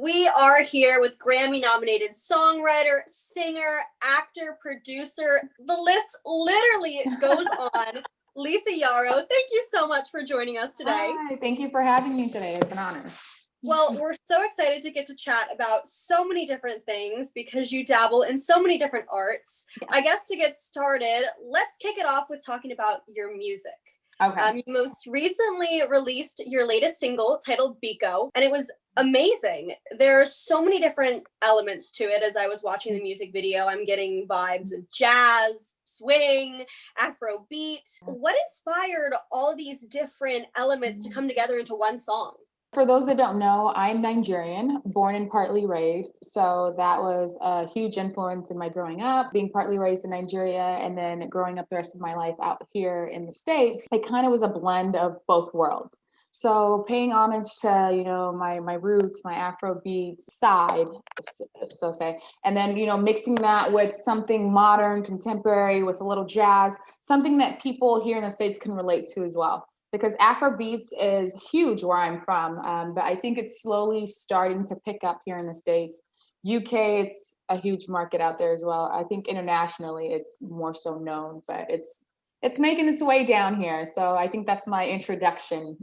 We are here with Grammy-nominated songwriter, singer, actor, producer. The list literally goes on. Lisa Yaro, thank you so much for joining us today. Hi, thank you for having me today. It's an honor. Well, we're so excited to get to chat about so many different things because you dabble in so many different arts. Yeah. I guess to get started, let's kick it off with talking about your music. Okay. You most recently released your latest single titled Biko, and it was amazing. There are so many different elements to it. As I was watching the music video, I'm getting vibes of jazz, swing, afrobeat. What inspired all of these different elements to come together into one song? For those that don't know, I'm Nigerian, born and partly raised. So that was a huge influence in my growing up, being partly raised in Nigeria and then growing up the rest of my life out here in the States. It kind of was a blend of both worlds. So paying homage to, my roots, my Afrobeat side, so say, and then, mixing that with something modern, contemporary, with a little jazz, something that people here in the States can relate to as well. Because Afrobeats is huge where I'm from, but I think it's slowly starting to pick up here in the States. UK, it's a huge market out there as well. I think internationally it's more so known, but it's making its way down here. So I think that's my introduction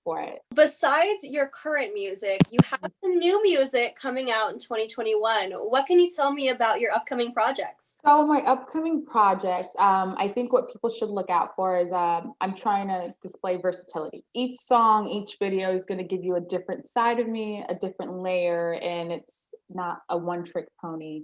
for it. Besides your current music, you have some new music coming out in 2021. What can you tell me about your upcoming projects? So my upcoming projects, I think what people should look out for is I'm trying to display versatility. Each song, each video is going to give you a different side of me, a different layer, and it's not a one-trick pony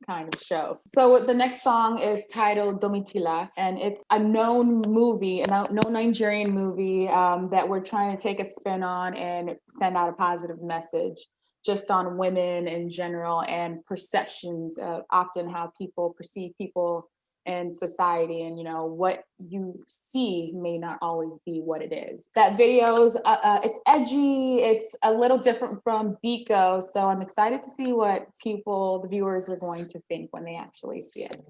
kind of show. So the next song is titled Domitila, and it's a known movie, a known Nigerian movie that we're trying to take a spin on and send out a positive message just on women in general and perceptions of often how people perceive people in society, and what you see may not always be what it is. That video's it's edgy, it's a little different from Biko, so I'm excited to see what the viewers are going to think when they actually see it.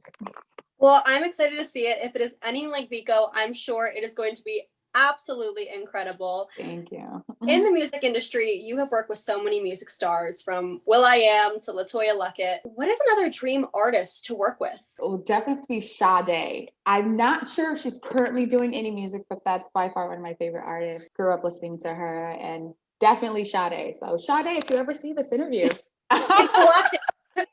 Well, I'm excited to see it. If it is any like Biko, I'm sure it is going to be absolutely incredible. Thank you. In the music industry, you have worked with so many music stars, from will.i.am to LaToya Luckett. What is another dream artist to work with? It will definitely be Sade. I'm not sure if she's currently doing any music, but that's by far one of my favorite artists. Grew up listening to her, and definitely Sade. So Sade, if you ever see this interview, watch it.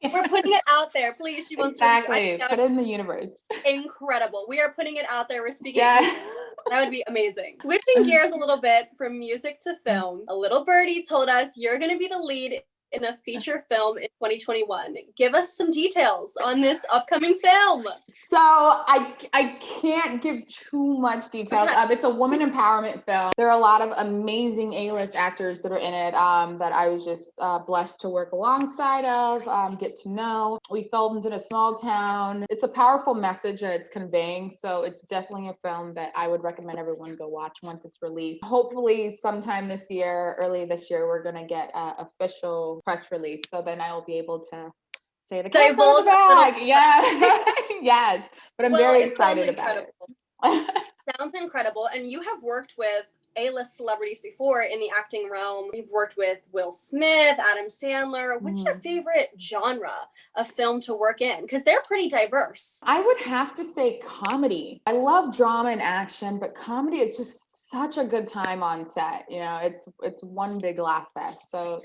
We're putting it out there, please. She wants to put it in the universe. Incredible. We are putting it out there. We're speaking. Yeah. That would be amazing. Switching gears a little bit from music to film, a little birdie told us you're going to be the lead in a feature film in 2021. Give us some details on this upcoming film. So I can't give too much details. It's a woman empowerment film. There are a lot of amazing A-list actors that are in it that I was just blessed to work alongside of, get to know. We filmed in a small town. It's a powerful message that it's conveying. So it's definitely a film that I would recommend everyone go watch once it's released. Hopefully sometime this year, early this year, we're going to get official press release, so then I will be able to say the cat's on the bag. Yeah. Yes, but I'm very excited about it. Sounds incredible. And you have worked with A-list celebrities before in the acting realm. You've worked with Will Smith, Adam Sandler. What's your favorite genre of film to work in? Because they're pretty diverse. I would have to say comedy. I love drama and action, but comedy, it's just such a good time on set. It's one big laugh fest. So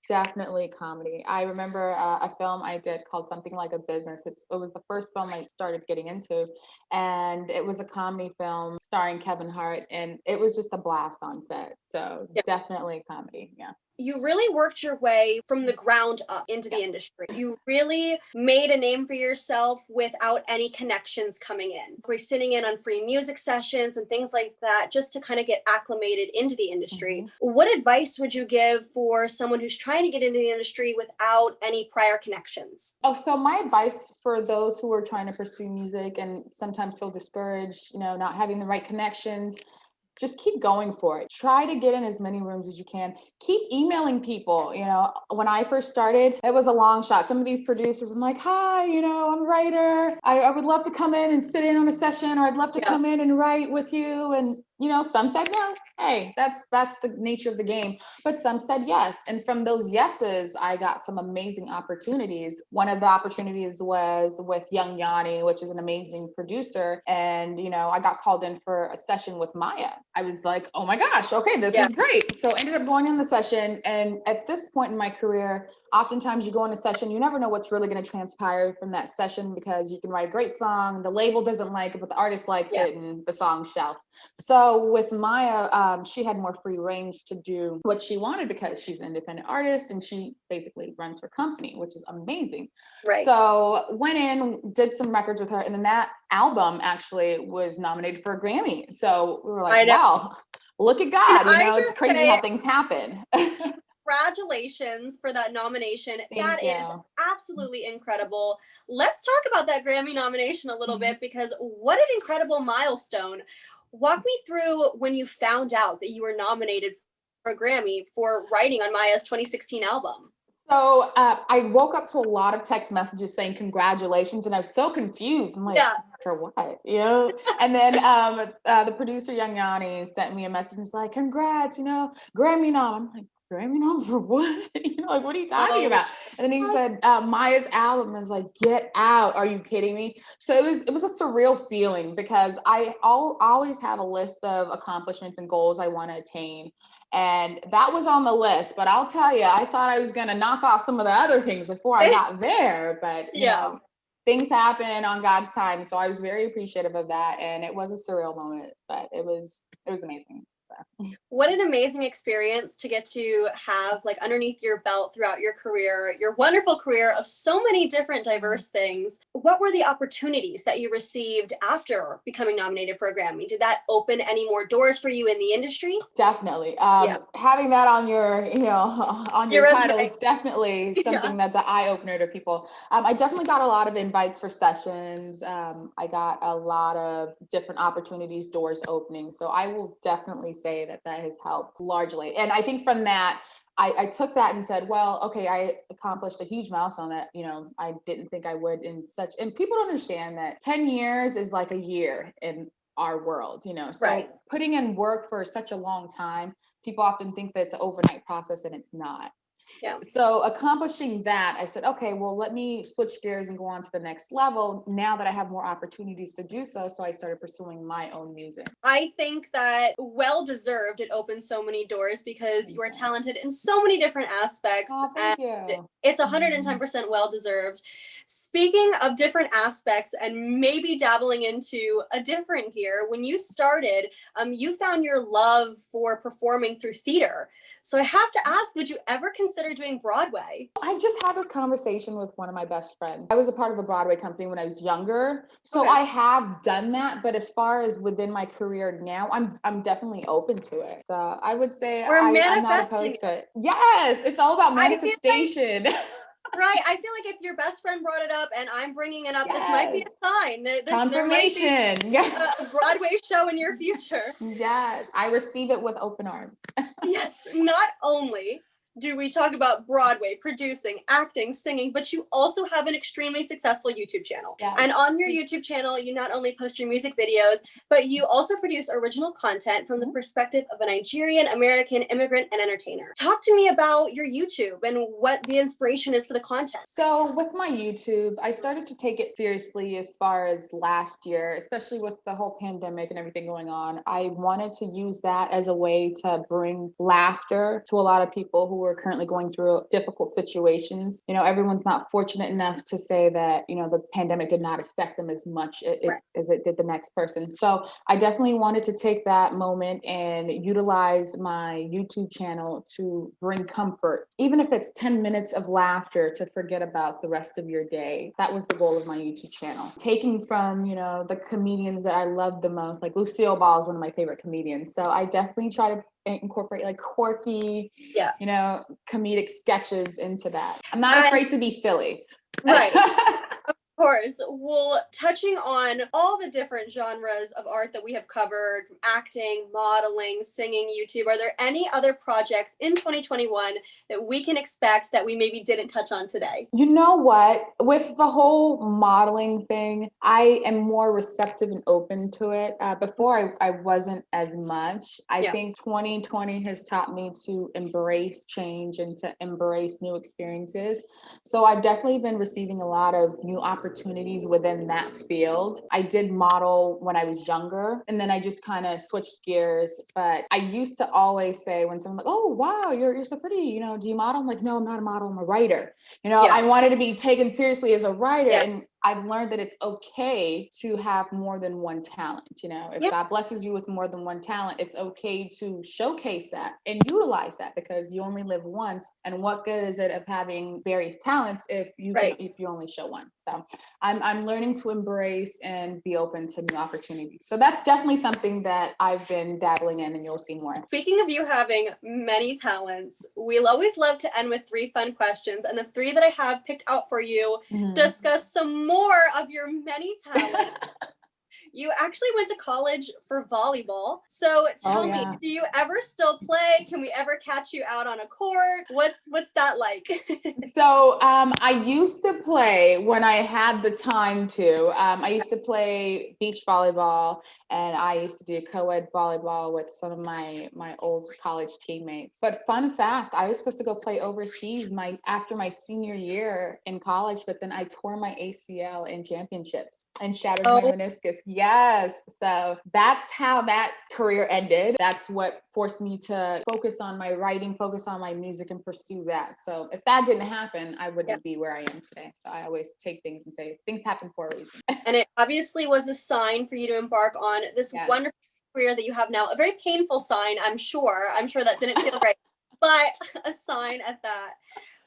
definitely comedy. I remember a film I did called Something Like a Business. It was the first film I started getting into, and it was a comedy film starring Kevin Hart, and it was just a blast on set. So definitely comedy, yeah. You really worked your way from the ground up into the industry. You really made a name for yourself without any connections coming in. We're sitting in on free music sessions and things like that just to kind of get acclimated into the industry. What advice would you give for someone who's trying to get into the industry without any prior connections? So my advice for those who are trying to pursue music and sometimes feel discouraged, not having the right connections, just keep going for it. Try to get in as many rooms as you can. Keep emailing people. When I first started, it was a long shot. Some of these producers, I'm like, hi, I'm a writer. I would love to come in and sit in on a session, or I'd love to come in and write with you. And some said no. Hey, that's the nature of the game. But some said yes. And from those yeses, I got some amazing opportunities. One of the opportunities was with Young Yanni, which is an amazing producer. And, I got called in for a session with Maya. I was like, oh my gosh, okay, this is great. So I ended up going in the session. And at this point in my career, oftentimes you go in a session, you never know what's really going to transpire from that session, because you can write a great song, the label doesn't like it, but the artist likes it, and the song's shelved. So with Maya, she had more free range to do what she wanted, because she's an independent artist and she basically runs her company, which is amazing. Right. So went in, did some records with her, and then that album actually was nominated for a Grammy. So we were like, wow, look at God. It's crazy how things happen. Congratulations for that nomination. Thank you. Is absolutely incredible. Let's talk about that Grammy nomination a little bit, because what an incredible milestone. Walk me through when you found out that you were nominated for a Grammy for writing on Maya's 2016 album. So I woke up to a lot of text messages saying congratulations, and I was so confused. I'm like, for what? And then the producer Young Yanni sent me a message and was like, congrats, Grammy nom. I'm like, Grammy nom for what? Like, what are you talking about? And then he said, Maya's album. And I was like, get out. Are you kidding me? So it was a surreal feeling, because I always have a list of accomplishments and goals I want to attain. And that was on the list, but I'll tell you, I thought I was going to knock off some of the other things before I got there, but things happen on God's time. So I was very appreciative of that. And it was a surreal moment, but it was amazing. What an amazing experience to get to have underneath your belt throughout your career, your wonderful career of so many different diverse things. What were the opportunities that you received after becoming nominated for a Grammy? Did that open any more doors for you in the industry? Definitely. Having that on your, on your title is definitely something that's an eye opener to people. I definitely got a lot of invites for sessions. I got a lot of different opportunities, doors opening. So I will definitely say that has helped largely. And I think from that, I took that and said, well, okay, I accomplished a huge milestone that, I didn't think I would and people don't understand that 10 years is like a year in our world, so putting in work for such a long time, people often think that it's an overnight process, and it's not. So accomplishing that, I said, okay, well, let me switch gears and go on to the next level now that I have more opportunities to do so. So I started pursuing my own music. I think that well-deserved. It opened so many doors, because you are talented in so many different aspects. Thank you. It's 110% well-deserved. Speaking of different aspects and maybe dabbling into a different gear, when you started, you found your love for performing through theater. So I have to ask, would you ever consider doing Broadway? I just had this conversation with one of my best friends. I was a part of a Broadway company when I was younger. So I have done that. But as far as within my career now, I'm definitely open to it. So I would say I'm not opposed to it. Yes, it's all about manifestation. Right. I feel like if your best friend brought it up and I'm bringing it up, this might be a sign. Confirmation. There might be a Broadway show in your future. Yes. I receive it with open arms. Yes. Not only do we talk about Broadway, producing, acting, singing, but you also have an extremely successful YouTube channel. Yes. And on your YouTube channel, you not only post your music videos, but you also produce original content from the perspective of a Nigerian American immigrant and entertainer. Talk to me about your YouTube and what the inspiration is for the content. So with my YouTube, I started to take it seriously as far as last year, especially with the whole pandemic and everything going on. I wanted to use that as a way to bring laughter to a lot of people who are currently going through difficult situations. Everyone's not fortunate enough to say that, the pandemic did not affect them as much as it did the next person. So I definitely wanted to take that moment and utilize my YouTube channel to bring comfort, even if it's 10 minutes of laughter to forget about the rest of your day. That was the goal of my YouTube channel. Taking from, the comedians that I love the most, like Lucille Ball is one of my favorite comedians. So I definitely try to incorporate like quirky, comedic sketches into that. I'm not afraid to be silly. Right. course. Well, touching on all the different genres of art that we have covered, from acting, modeling, singing, YouTube, are there any other projects in 2021 that we can expect that we maybe didn't touch on today? You know what? With the whole modeling thing, I am more receptive and open to it. Before, I wasn't as much. I think 2020 has taught me to embrace change and to embrace new experiences. So I've definitely been receiving a lot of new opportunities within that field. I did model when I was younger, and then I just kind of switched gears. But I used to always say when someone like, "Oh, wow, you're so pretty, do you model?" I'm like, "No, I'm not a model, I'm a writer." I wanted to be taken seriously as a writer, and I've learned that it's okay to have more than one talent. If God blesses you with more than one talent, it's okay to showcase that and utilize that, because you only live once. And what good is it of having various talents if you only show one? So I'm learning to embrace and be open to new opportunities. So that's definitely something that I've been dabbling in, and you'll see more. Speaking of you having many talents, we'll always love to end with 3 fun questions. And the 3 that I have picked out for you discuss some more of your many talents. You actually went to college for volleyball. So tell me, do you ever still play? Can we ever catch you out on a court? What's that like? So I used to play when I had the time to. I used to play beach volleyball, and I used to do co-ed volleyball with some of my old college teammates. But fun fact, I was supposed to go play overseas after my senior year in college, but then I tore my ACL in championships and shattered my meniscus. Yes. So that's how that career ended. That's what forced me to focus on my writing, focus on my music, and pursue that. So if that didn't happen, I wouldn't be where I am today. So I always take things and say things happen for a reason. And it obviously was a sign for you to embark on this wonderful career that you have now. A very painful sign, I'm sure. I'm sure that didn't feel great, but a sign at that.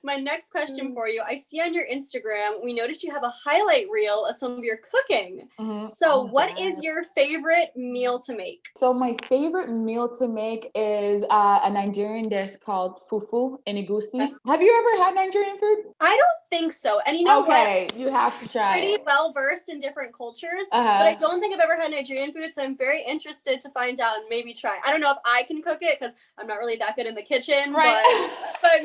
My next question for you, I see on your Instagram, we noticed you have a highlight reel of some of your cooking. So what is your favorite meal to make? So my favorite meal to make is a Nigerian dish called fufu and egusi. Have you ever had Nigerian food? I don't think so. And you know what? You have to try Pretty well versed in different cultures, but I don't think I've ever had Nigerian food, so I'm very interested to find out and maybe try. I don't know if I can cook it because I'm not really that good in the kitchen, but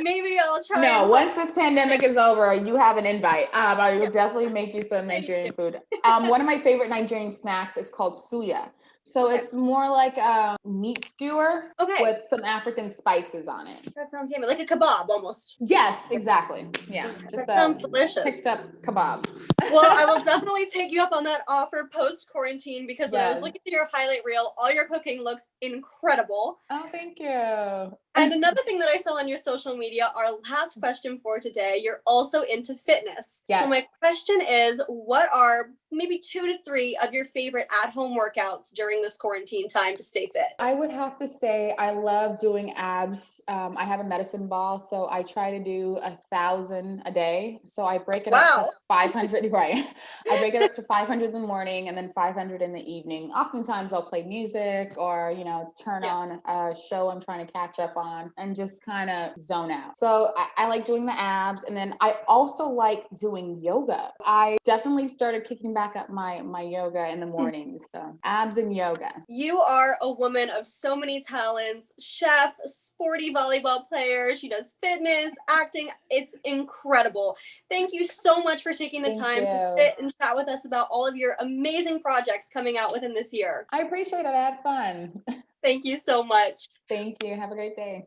maybe I'll try. No, once this pandemic is over, you have an invite. I will definitely make you some Nigerian food. One of my favorite Nigerian snacks is called suya. So it's more like a meat skewer with some African spices on it. That sounds yummy, like a kebab almost. Yes, exactly. Yeah, just that sounds delicious. Picked up kebab. Well, I will definitely take you up on that offer post-quarantine, because when I was looking at your highlight reel, all your cooking looks incredible. Oh, thank you. And another thing that I saw on your social media, our last question for today, you're also into fitness. Yes. So my question is, what are maybe 2 to 3 of your favorite at-home workouts during this quarantine time to stay fit? I would have to say I love doing abs. I have a medicine ball, so I try to do 1,000 a day. So I break it up to 500, right? I break it up to 500 in the morning and then 500 in the evening. Oftentimes I'll play music or, turn on a show I'm trying to catch up on and just kind of zone out. So I like doing the abs. And then I also like doing yoga. I definitely started kicking back up my yoga in the mornings. So abs and yoga. You are a woman of so many talents: chef, sporty volleyball player. She does fitness, acting. It's incredible. Thank you so much for taking the time to sit and chat with us about all of your amazing projects coming out within this year. I appreciate it. I had fun. Thank you so much. Thank you. Have a great day.